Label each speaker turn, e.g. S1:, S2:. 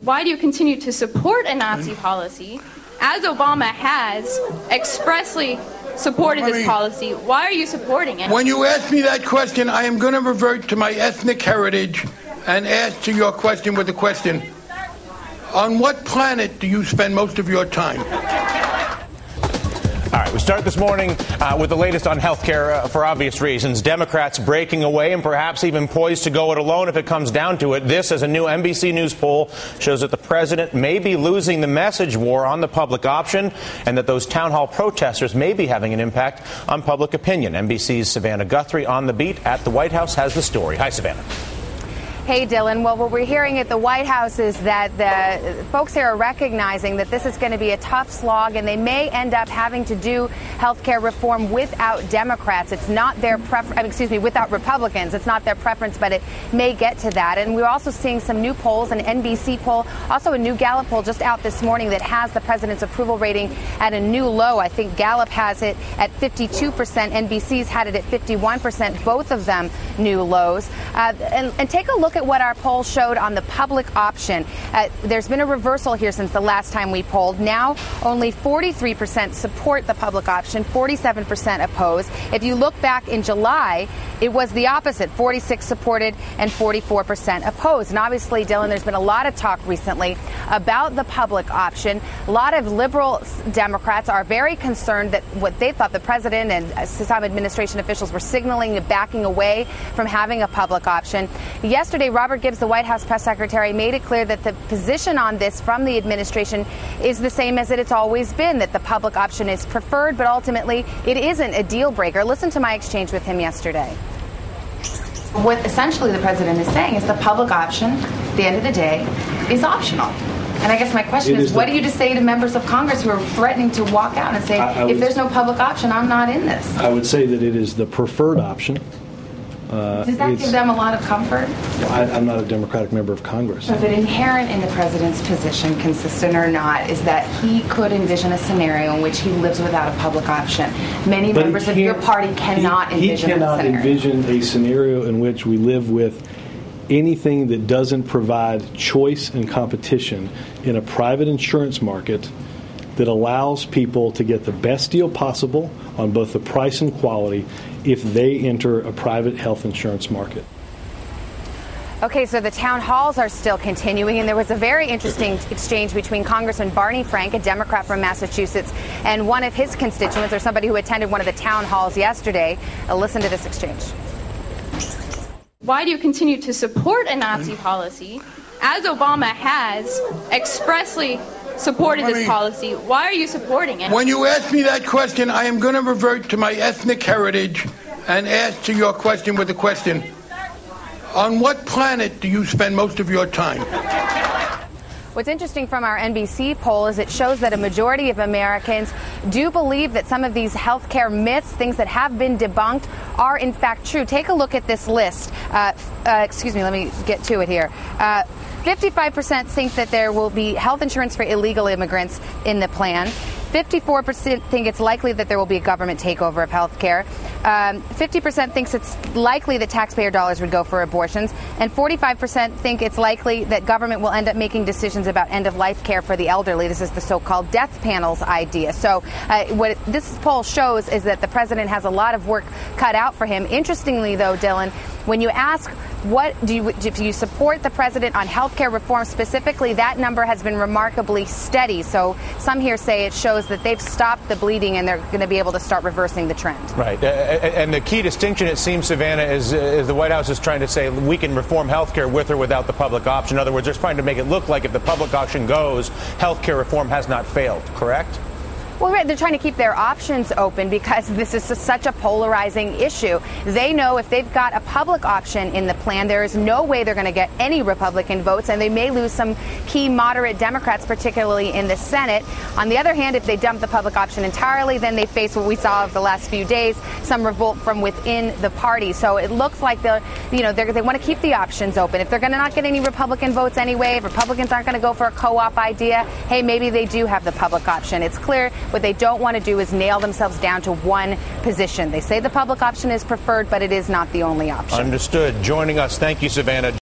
S1: Why do you continue to support a Nazi policy, as Obama has expressly supported this policy? Why are you supporting it?
S2: When you ask me that question, I am going to revert to my ethnic heritage and answer your question with a question. On what planet do you spend most of your time?
S3: All right, we start this morning with the latest on health care for obvious reasons. Democrats breaking away and perhaps even poised to go it alone if it comes down to it. This, as a new NBC News poll shows, that the president may be losing the message war on the public option and that those town hall protesters may be having an impact on public opinion. NBC's Savannah Guthrie on the beat at the White House has the story. Hi, Savannah.
S4: Hey, Dylan. Well, what we're hearing at the White House is that the folks here are recognizing that this is going to be a tough slog, and they may end up having to do health care reform without Democrats. It's not their without Republicans. It's not their preference, but it may get to that. And we're also seeing some new polls, an NBC poll, also a new Gallup poll just out this morning that has the president's approval rating at a new low. I think Gallup has it at 52%. NBC's had it at 51%, both of them new lows. And take a look at what our poll showed on the public option. There's been a reversal here since the last time we polled. Now, only 43% support the public option, 47% oppose. If you look back in July, it was the opposite. 46% supported and 44% opposed. And obviously, Dylan, there's been a lot of talk recently about the public option. A lot of liberal Democrats are very concerned that what they thought the president and some administration officials were signaling and backing away from having a public option. Yesterday, Robert Gibbs, the White House press secretary, made it clear that the position on this from the administration is the same as it's always been, that the public option is preferred, but ultimately it isn't a deal breaker. Listen to my exchange with him yesterday. What essentially the president is saying is the public option, at the end of the day, is optional. And I guess my question is, what do you just say to members of Congress who are threatening to walk out and say, if there's no public option, I'm not in this?
S5: I would say that it is the preferred option.
S4: Does that give them a lot of comfort?
S5: I'm not a Democratic member of Congress.
S4: But inherent in the president's position, consistent or not, is that he could envision a scenario in which he lives without a public option. Many members of your party cannot envision that scenario.
S5: He cannot envision a scenario in which we live with anything that doesn't provide choice and competition in a private insurance market that allows people to get the best deal possible on both the price and quality if they enter a private health insurance market.
S4: Okay, so the town halls are still continuing, and there was a very interesting exchange between Congressman Barney Frank, a Democrat from Massachusetts, and one of his constituents, or somebody who attended one of the town halls yesterday. Listen to this exchange.
S1: Why do you continue to support a Nazi policy, as Obama has expressly supported this policy? Why are you supporting it?
S2: When you ask me that question, I am going to revert to my ethnic heritage and answer your question with a question. On what planet do you spend most of your time?
S4: What's interesting from our NBC poll is it shows that a majority of Americans do believe that some of these healthcare myths, things that have been debunked, are in fact true. Take a look at this list. Excuse me, let me get to it here. 55% think that there will be health insurance for illegal immigrants in the plan. 54% think it's likely that there will be a government takeover of health care. 50% thinks it's likely that taxpayer dollars would go for abortions. And 45% think it's likely that government will end up making decisions about end-of-life care for the elderly. This is the so-called death panels idea. So what this poll shows is that the president has a lot of work cut out for him. Interestingly, though, Dylan, when you ask if you support the president on health care reform specifically, that number has been remarkably steady. So some here say it shows that they've stopped the bleeding and they're going to be able to start reversing the trend.
S3: Right. And the key distinction, it seems, Savannah, is the White House is trying to say we can reform health care with or without the public option. In other words, they're trying to make it look like if the public option goes, health care reform has not failed, correct?
S4: Well, they're trying to keep their options open because this is such a polarizing issue. They know if they've got a public option in the plan, there is no way they're going to get any Republican votes, and they may lose some key moderate Democrats, particularly in the Senate. On the other hand, if they dump the public option entirely, then they face what we saw over the last few days, some revolt from within the party. So it looks like they want to keep the options open. If they're going to not get any Republican votes anyway, if Republicans aren't going to go for a co-op idea, hey, maybe they do have the public option. It's clear what they don't want to do is nail themselves down to one position. They say the public option is preferred, but it is not the only option.
S3: Understood. Joining us. Thank you, Savannah.